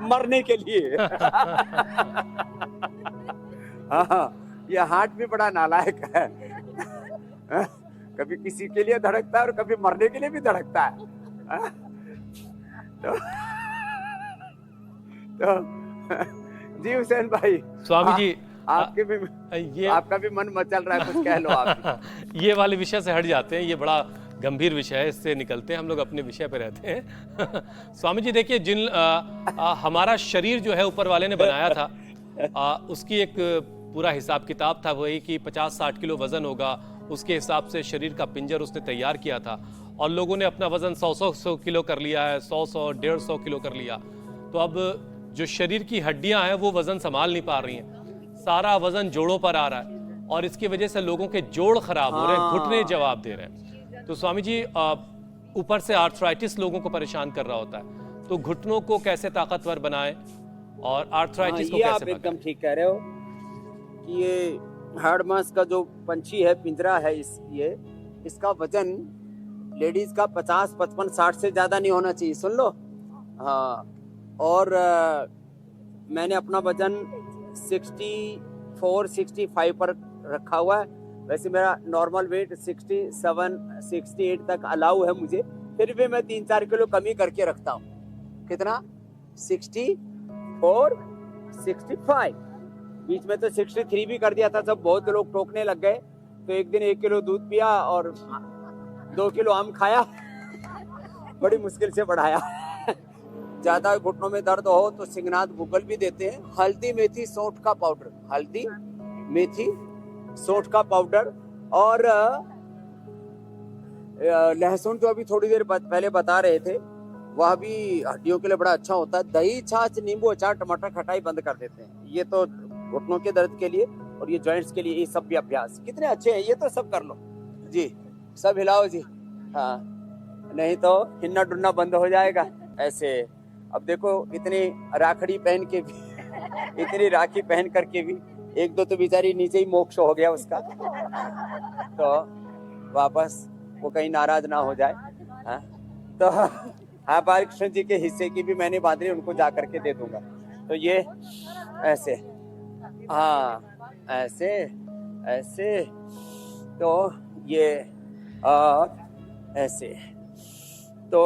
मरने के लिए। हाँ, ये हार्ट भी बड़ा नालायक है। कभी किसी के लिए धड़कता है और कभी मरने के लिए भी धड़कता है। तो जी हुसैन भाई, स्वामी जी आपके भी आपका भी मन मचल रहा है, कुछ कह लो आप। ये वाले विषय से हट जाते हैं, ये बड़ा गंभीर विषय है, इससे निकलते हैं, हम लोग अपने विषय पे रहते हैं। स्वामी जी देखिए, जिन हमारा शरीर जो है ऊपर वाले ने बनाया था, उसकी एक पूरा हिसाब किताब था, वही कि 50-60 किलो वजन होगा, उसके हिसाब से शरीर का पिंजर उसने तैयार किया था। और लोगों ने अपना वजन 100 किलो कर लिया है, 100, 150 किलो कर लिया। तो अब जो शरीर की हड्डियां हैं वो वजन संभाल नहीं पा रही हैं, सारा वजन जोड़ों पर आ रहा है, और इसकी वजह से लोगों के जोड़ खराब हो रहे हैं, घुटने जवाब दे रहे हैं। तो स्वामी जी, ऊपर से आर्थराइटिस लोगों को परेशान कर रहा होता है, तो घुटनों को कैसे ताकतवर बनाएं और आर्थराइटिस को कैसे आप एकदम ठीक कह रहे हो कि ये हार्ड मास का जो पंछी है, पिंजरा है, इसका वजन लेडीज का 50, 55, 60 से ज्यादा नहीं होना चाहिए, सुन लो। हाँ, और मैंने अपना वजन 64, 65 पर रखा हुआ है। वैसे मेरा नॉर्मल वेट 67, 68 तक अलाउ है मुझे, फिर भी मैं 3-4 किलो कमी करके रखता हूँ। कितना? 64, 65। बीच में तो 63 भी कर दिया था, सब बहुत लोग टोकने लग गए। तो एक दिन 1 किलो दूध पिया और 2 किलो आम खाया, बड़ी मुश्किल से बढ़ाया। ज्यादा घुटनों में दर्द हो तो सिंगनाथ गूगल भी देते हैं। हल्दी मेथी सौंठ का पाउडर, हल्दी मेथी सौंठ का पाउडर, और लहसुन जो अभी थोड़ी देर पहले बता रहे थे, वह भी हड्डियों के लिए बड़ा अच्छा होता है। दही, छाछ, नींबू, अचार, टमाटर, खटाई बंद कर देते हैं। ये तो घुटनों के दर्द के लिए और ये जॉइंट्स के लिए, ये सब भी अभ्यास कितने अच्छे हैं। ये तो सब कर लो जी, सब हिलाओ जी। हाँ, नहीं तो हिन्ना डुन्ना बंद हो जाएगा ऐसे। अब देखो इतनी राखड़ी पहन के भी, इतनी राखी पहन करके भी 1-2 तो बेचारी नीचे ही मोक्ष हो गया उसका, तो वापस वो कहीं नाराज ना हो जाए। हाँ, तो हाँ, बालकृष्ण जी के हिस्से की भी मैंने बांधनी, उनको जा करके दे दूंगा। तो ये ऐसे, हाँ ऐसे ऐसे, तो ये और ऐसे, तो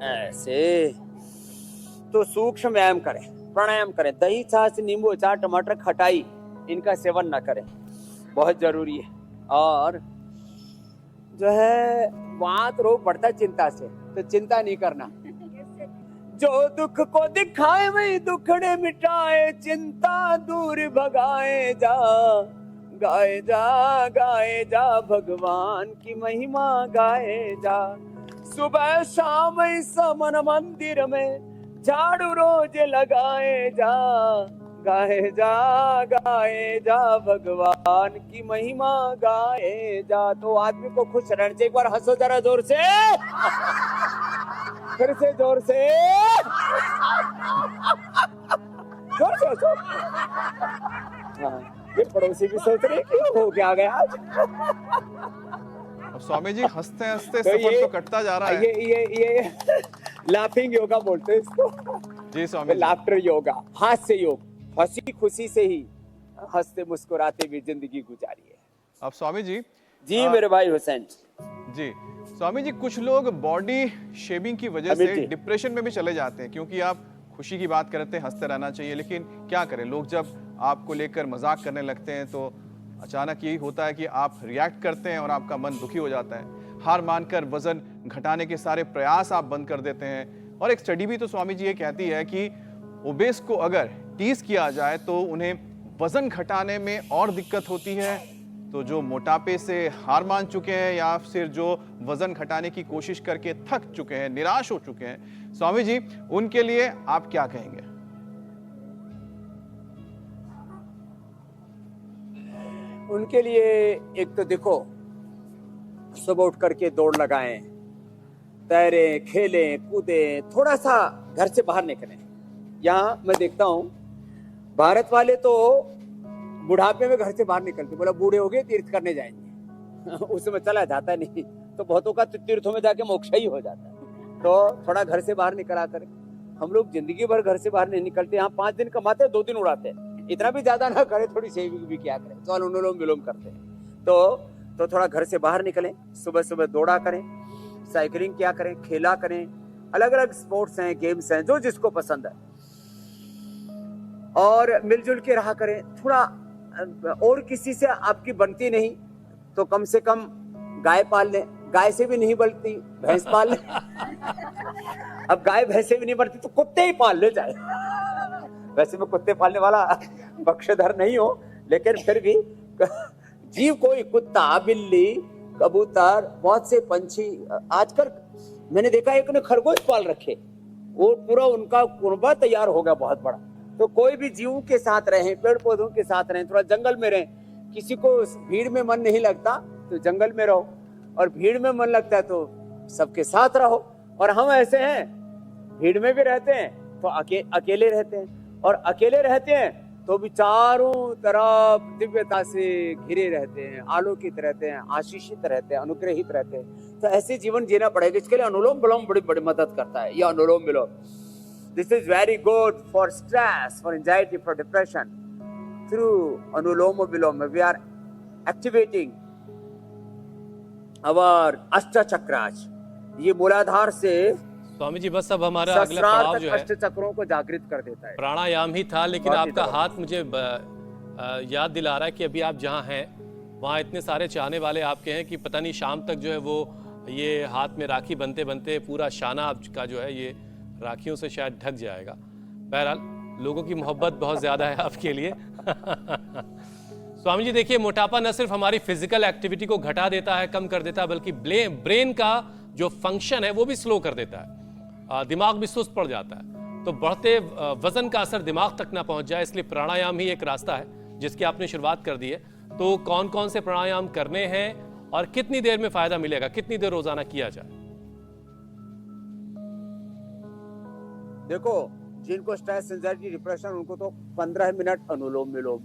ऐसे। तो सूक्ष्म व्यायाम करें, प्राणायाम करें, दही, छाछ, नींबू, अचार, टमाटर, खटाई, इनका सेवन न करें, बहुत जरूरी है। और जो है वात रोग बढ़ता है चिंता से, तो चिंता नहीं करना। जो दुख को दिखाए वही दुखड़े मिटाए, चिंता दूर भगाए जा, गाए जा गाए जा, भगवान की महिमा गाए जा। सुबह शाम इस मन मंदिर में झाड़ू रोज लगाए जा, गाए जा, भगवान की महिमा गाए जा। तो आदमी को खुश रहना चाहिए। एक बार हंसो जरा जोर से, फिर से जोर से, जोर से हंसो। हाँ, ये पड़ोसी भी सोच रहे कि हो क्या गया आज। अब स्वामी जी हंसते हंसते सफर तो कटता जा रहा है। ये लाफिंग योगा बोलते हैं इसको जी स्वामी जी। लाफ्टर योगा, हास्य योग। हंसी खुशी से ही, हंसते मुस्कुराते भी जिंदगी गुजारिए। अब स्वामी जी जी मेरे भाई हुसैन जी, स्वामी जी कुछ लोग बॉडी शेविंग की वजह से डिप्रेशन में भी चले जाते हैं, क्योंकि आप खुशी की बात करते हैं, हंसते रहना चाहिए, लेकिन क्या करें, लोग जब आपको लेकर मजाक करने लगते हैं तो अचानक यही होता है कि आप रिएक्ट करते हैं और आपका मन दुखी हो जाता है। हार मानकर वजन घटाने के सारे प्रयास आप बंद कर देते हैं। और एक स्टडी भी तो स्वामी जी ये कहती है कि ओबेस को अगर टीज किया जाए तो उन्हें वजन घटाने में और दिक्कत होती है। तो जो मोटापे से हार मान चुके हैं या फिर जो वजन घटाने की कोशिश करके थक चुके हैं, निराश हो चुके हैं, स्वामी जी उनके लिए आप क्या कहेंगे? उनके लिए एक तो देखो, सुबह उठ करके दौड़ लगाएं, तैरें, खेलें, कूदें, थोड़ा सा घर से बाहर निकलें। यहाँ मैं देखता हूँ भारत वाले तो बुढ़ापे में घर से बाहर निकलते, बोला बूढ़े हो गए तीर्थ करने जाएंगे उसमें चला जाता नहीं, तो बहुतों का तीर्थों में जाके मोक्ष ही हो जाता है। तो थोड़ा घर से बाहर निकला करें। हम लोग जिंदगी भर घर से बाहर नहीं निकलते, यहाँ 5 दिन कमाते 2 दिन उड़ाते हैं। इतना भी ज्यादा ना करे, थोड़ी सेविंग भी क्या करें, तो अनुलोम विलोम करते हैं। तो थोड़ा घर से बाहर निकलें, सुबह सुबह दौड़ा करें, साइकिलिंग क्या करें, खेला करें, अलग अलग स्पोर्ट्स हैं, गेम्स हैं, जो जिसको पसंद है, और मिलजुल के रहा करें। थोड़ा और किसी से आपकी बनती नहीं तो कम से कम गाय पाल लें, गाय से भी नहीं बनती भैंस पाल लें अब गाय भैंस से भी नहीं बनती तो कुत्ते ही पाल ले जाए वैसे मैं कुत्ते पालने वाला पक्षधर नहीं हूं, लेकिन फिर भी जीव कोई, कुत्ता, बिल्ली, कबूतर, बहुत से पंछी। आजकल मैंने देखा एक ने खरगोश पाल रखे, वो पूरा उनका कुनबा तैयार हो गया बहुत बड़ा। तो कोई भी जीव के साथ रहें, पेड़ पौधों के साथ रहें, थोड़ा जंगल में रहें। किसी को भीड़ में मन नहीं लगता तो जंगल में रहो, और भीड़ में मन लगता है तो सबके साथ रहो। और हम ऐसे हैं, भीड़ में भी रहते हैं तो अकेले रहते हैं, और अकेले रहते हैं तो भी चारों तरफ दिव्यता से घिरे रहते हैं, आलोकित रहते हैं, आशीषित रहते हैं, अनुग्रहित रहते हैं। तो ऐसे जीवन जीना पड़ेगा। इसके लिए अनुलोम विलोम बड़ी बड़ी मदद करता है। यह अनुलोम विलोम, this is very good for stress, for anxiety, for depression. Through anulom vilom we are activating our ashta chakras. ये मूलाधार से स्वामी जी बस अब हमारा अगला पड़ाव जो है अष्ट चक्रों को जागृत कर देता है। प्राणायाम ही था, लेकिन बहुत ही आपका जबरदस्त। हाथ मुझे याद दिला रहा है कि अभी आप जहाँ हैं वहाँ इतने सारे चाहने वाले आपके हैं कि पता नहीं शाम तक जो है वो ये हाथ में राखी बनते बनते पूरा शाना आपका जो है ये राखियों से शायद ढक जाएगा। बहरहाल लोगों की मोहब्बत बहुत ज़्यादा है आपके लिए। स्वामी जी देखिए, मोटापा न सिर्फ हमारी फिजिकल एक्टिविटी को घटा देता है, कम कर देता है, बल्कि ब्रेन का जो फंक्शन है वो भी स्लो कर देता है। दिमाग भी सुस्त पड़ जाता है। तो बढ़ते वजन का असर दिमाग तक ना पहुंच जाए, इसलिए प्राणायाम ही एक रास्ता है जिसकी आपने शुरुआत कर दी है। तो कौन कौन से प्राणायाम करने हैं और कितनी देर में फायदा मिलेगा, कितनी देर रोजाना किया जाए? देखो, जिनको स्ट्रेस, एंजाइटी, डिप्रेशन, उनको तो 15 मिनट अनुलोम विलोम,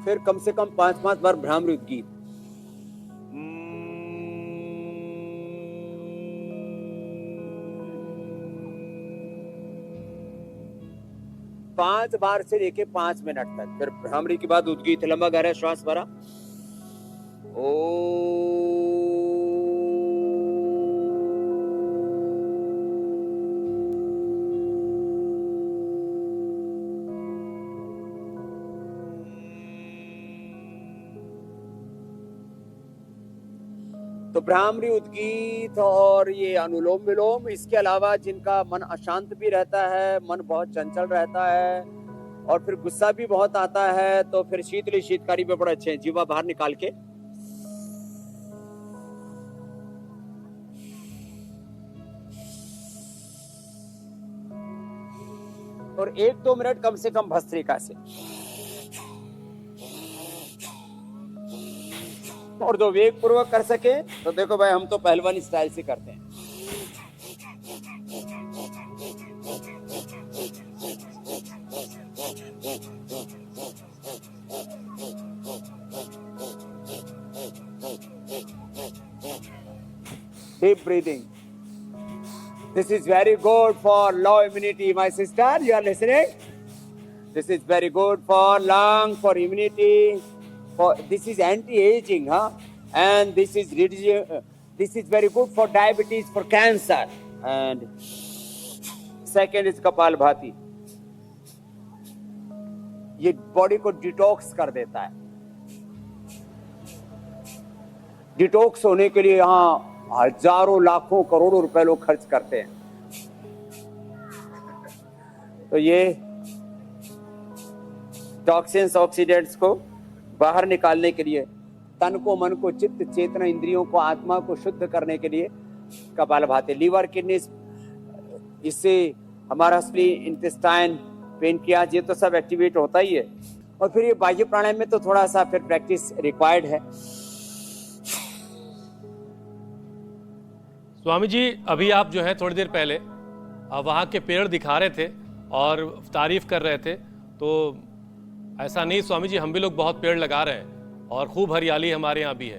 फिर कम से कम 5-5 बार भ्रामरी गीत। 5 बार से लेके 5 मिनट तक, फिर भ्रामरी के बाद उद्गीत, लंबा गहरा श्वास भरा। तो भ्रामरी, उद्गीत और ये अनुलोम विलोम। इसके अलावा जिनका मन अशांत भी रहता है, मन बहुत चंचल रहता है और फिर गुस्सा भी बहुत आता है, तो फिर शीतली शीतकारी पे बड़े अच्छे हैं। जीवा बाहर निकाल के और 1-2 मिनट कम से कम भस्त्रिका से, और जो वेग पूर्वक कर सके तो देखो भाई, हम तो पहलवानी स्टाइल से करते हैं। Deep breathing. This is very good for low immunity, my sister. You are listening? This is very good for lung, for immunity. This is anti-aging, huh? And this is very good for diabetes, for cancer. And second is Kapalbhati. ये body को detox कर देता है। Detox होने के लिए यहाँ हजारों, लाखों, करोड़ों रुपए लोग खर्च करते हैं। तो ये टॉक्सिन्स, ऑक्सीडेंट्स को बाहर निकालने के लिए, तन को, मन को, चित्त, चेतना, इंद्रियों को, आत्मा को शुद्ध करने के लिए कपालभाति। लीवर, किडनी, इससे हमारा स्प्लीन, इंटेस्टाइन, पेनक्रियाज, ये तो सब एक्टिवेट होता ही है। और फिर ये बाह्य प्राणायाम में तो थोड़ा सा फिर प्रैक्टिस रिक्वायर्ड है। स्वामी जी अभी आप जो है थोड़ी देर पहले वहाँ के पेड़ दिखा रहे थे और तारीफ कर रहे थे, तो ऐसा नहीं स्वामी जी, हम भी लोग बहुत पेड़ लगा रहे हैं और खूब हरियाली हमारे यहाँ भी है।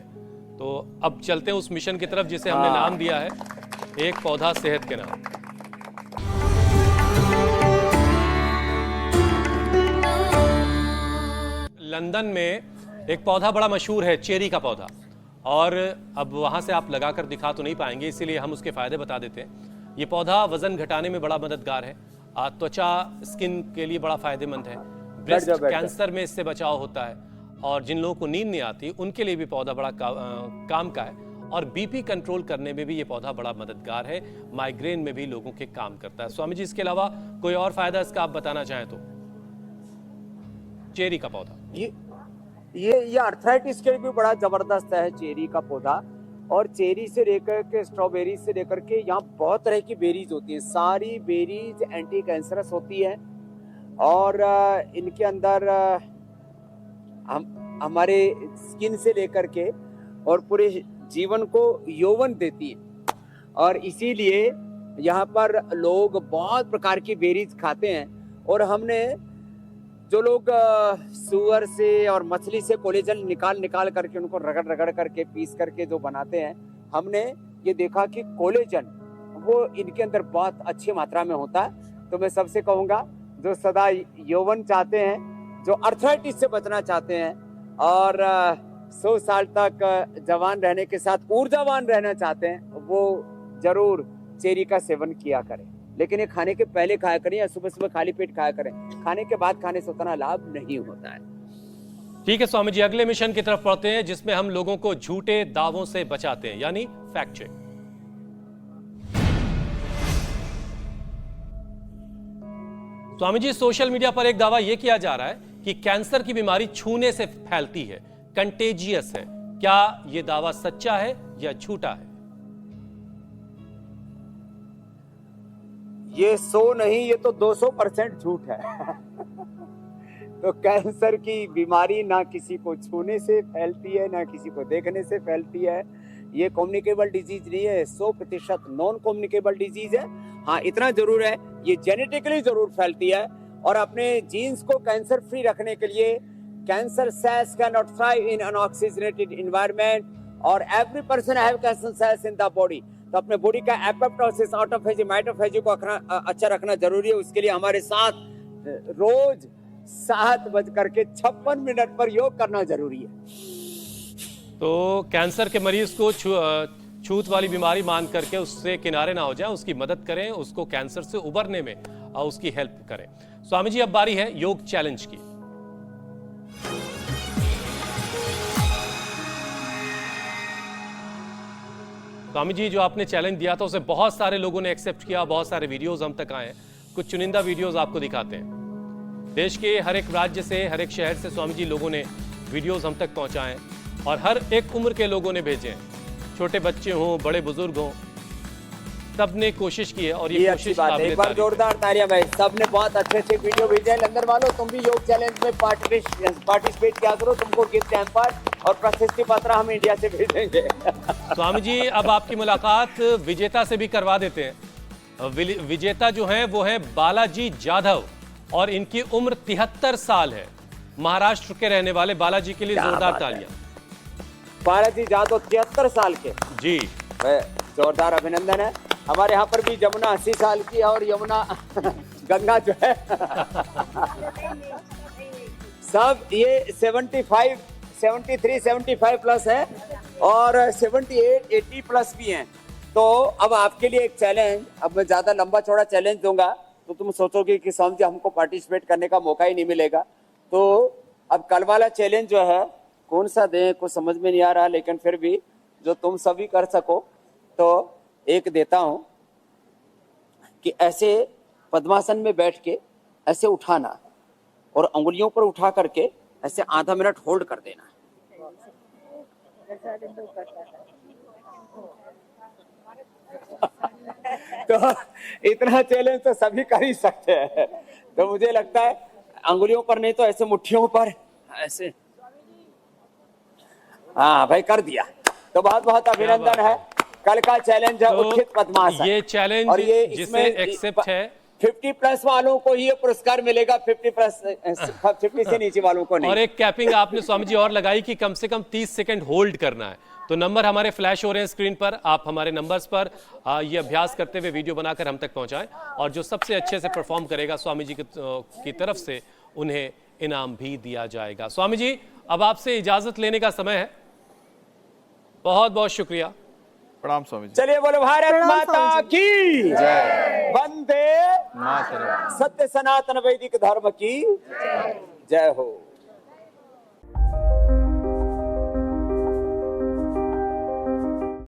तो अब चलते हैं उस मिशन की तरफ जिसे हमने नाम दिया है एक पौधा सेहत के नाम। लंदन में एक पौधा बड़ा मशहूर है, चेरी का पौधा, और अब वहाँ से आप लगाकर दिखा तो नहीं पाएंगे, इसीलिए हम उसके फ़ायदे बता देते हैं। ये पौधा वज़न घटाने में बड़ा मददगार है, त्वचा, स्किन के लिए बड़ा फ़ायदेमंद है, ब्रेस्ट कैंसर में इससे बचाव होता है, और जिन लोगों को नींद नहीं आती उनके लिए भी पौधा बड़ा काम का है, और बीपी कंट्रोल करने में भी ये पौधा बड़ा मददगार है, माइग्रेन में भी लोगों के काम करता है। स्वामी जी इसके अलावा कोई और फ़ायदा इसका आप बताना चाहें तो? चेरी का पौधा ये अर्थराइटिस के लिए भी बड़ा जबरदस्त है चेरी का पौधा। और चेरी से लेकर के स्ट्रॉबेरी से लेकर के यहाँ बहुत तरह की बेरीज होती हैं। सारी बेरीज एंटी कैंसरस होती है और इनके अंदर हमारे स्किन से लेकर के और पूरे जीवन को यौवन देती है। और इसीलिए यहाँ पर लोग बहुत प्रकार की बेरीज खाते हैं। और हमने जो लोग सुअर से और मछली से कोलेजन निकाल करके उनको रगड़ रगड़ करके पीस करके जो बनाते हैं, हमने ये देखा कि कोलेजन वो इनके अंदर बहुत अच्छी मात्रा में होता है। तो मैं सबसे कहूंगा जो सदा यौवन चाहते हैं, जो अर्थराइटिस से बचना चाहते हैं और 100 साल तक जवान रहने के साथ ऊर्जावान रहना चाहते हैं, वो जरूर चेरी का सेवन किया करें। लेकिन ये खाने के पहले खाया करें या सुबह सुबह खाली पेट खाया करें। खाने के बाद खाने से उतना लाभ नहीं होता है। ठीक है स्वामी जी, अगले मिशन की तरफ पढ़ते हैं जिसमें हम लोगों को झूठे दावों से बचाते हैं, यानी fact check. Swami ji, social media पर एक दावा यह किया जा रहा है कि कैंसर की बीमारी छूने से फैलती है, कंटेजियस है। क्या यह दावा सच्चा है या झूठा है? ये 100 नहीं, ये तो 200% झूठ है। तो कैंसर की बीमारी ना किसी को छूने से फैलती है, ना किसी को देखने से फैलती है। ये कम्युनिकेबल डिजीज नहीं है, 100% नॉन कम्युनिकेबल डिजीज है। हाँ, इतना जरूर है, ये जेनेटिकली जरूर फैलती है। और अपने जीन्स को कैंसर फ्री रखने के लिए cancer cells can not thrive in unoxygenated environment और every person have cancer cells in the body. तो अपने बॉडी का एपोप्टोसिस, ऑटोफेजी, माइटोफेजी को अच्छा रखना जरूरी है। उसके लिए हमारे साथ रोज 7:56 पर योग करना जरूरी है। तो कैंसर के मरीज को छूत वाली बीमारी मान करके उससे किनारे ना हो जाए, उसकी मदद करें, उसको कैंसर से उबरने में उसकी हेल्प करें। स्वामी जी, अब बारी है योग चैलेंज की। स्वामी जी, जो आपने चैलेंज दिया था उसे बहुत सारे लोगों ने एक्सेप्ट किया, बहुत सारे वीडियोस हम तक आए हैं। कुछ चुनिंदा वीडियोस आपको दिखाते हैं। देश के हर एक राज्य से, हर एक शहर से स्वामी जी लोगों ने वीडियोस हम तक पहुंचाए और हर एक उम्र के लोगों ने भेजे हैं। छोटे बच्चे हों, बड़े बुजुर्ग हों, सबने कोशिश की है और ये अच्छी कोशिश बात है। एक बार काबिल-ए-तारीफ जोरदार तालियां भाई। सबने बहुत अच्छे वीडियो भेजे हैं। लंदन वालों, तुम भी योग चैलेंज में पार्टिसिपेट किया करो। तुमको गिफ्ट हैम्पर और प्रशस्ति पत्र हम इंडिया से भेजेंगे। स्वामी जी, अब आपकी मुलाकात विजेता से भी करवा देते हैं। विजेता जो हैं वो हैं बालाजी जाधव और इनकी उम्र 73 साल है। महाराष्ट्र के रहने वाले बालाजी के लिए जोरदार तालियां। बालाजी जाधव 73 साल के जी, जोरदार अभिनंदन है। हमारे यहाँ पर भी जमुना 80 साल की और यमुना गंगा जो है सब ये 75, 73, 75 प्लस है और 78, 80 प्लस भी हैं। तो अब आपके लिए एक चैलेंज, अब मैं ज्यादा लंबा चौड़ा चैलेंज दूंगा तो तुम सोचोगे कि स्वामी जी हमको पार्टिसिपेट करने का मौका ही नहीं मिलेगा। तो अब कल वाला चैलेंज जो है कौन सा दें, कुछ समझ में नहीं आ रहा, लेकिन फिर भी जो तुम सभी कर सको तो एक देता हूं कि ऐसे पद्मासन में बैठ के ऐसे उठाना और अंगुलियों पर उठा करके ऐसे आधा मिनट होल्ड कर देना। तो इतना चैलेंज तो सभी कर ही सकते हैं। तो मुझे लगता है अंगुलियों पर नहीं तो ऐसे मुट्ठियों पर ऐसे। हाँ भाई, कर दिया तो बहुत बहुत अभिनंदन है। कल का चैलेंज है उत्थित पद्मासन। ये चैलेंज और ये जिसे एक्सेप्ट है 50 प्लस वालों को ही ये पुरस्कार मिलेगा, 50 से नीचे वालों को नहीं। और एक कैपिंग आपने स्वामी जी और लगाई कि कम से कम 30 सेकंड होल्ड करना है। तो नंबर हमारे फ्लैश हो रहे हैं स्क्रीन पर, आप हमारे नंबर्स पर ये अभ्यास करते हुए वीडियो बनाकर हम तक पहुंचाएं और जो सबसे अच्छे से परफॉर्म करेगा स्वामी जी की तरफ से उन्हें इनाम भी दिया जाएगा। स्वामी जी, अब आपसे इजाजत लेने का समय है। बहुत बहुत शुक्रिया। प्रणाम स्वामी जी। चलिए बोलो भारत माता की जय। वंदे मातरम। सत्य सनातन वैदिक धर्म की जय हो।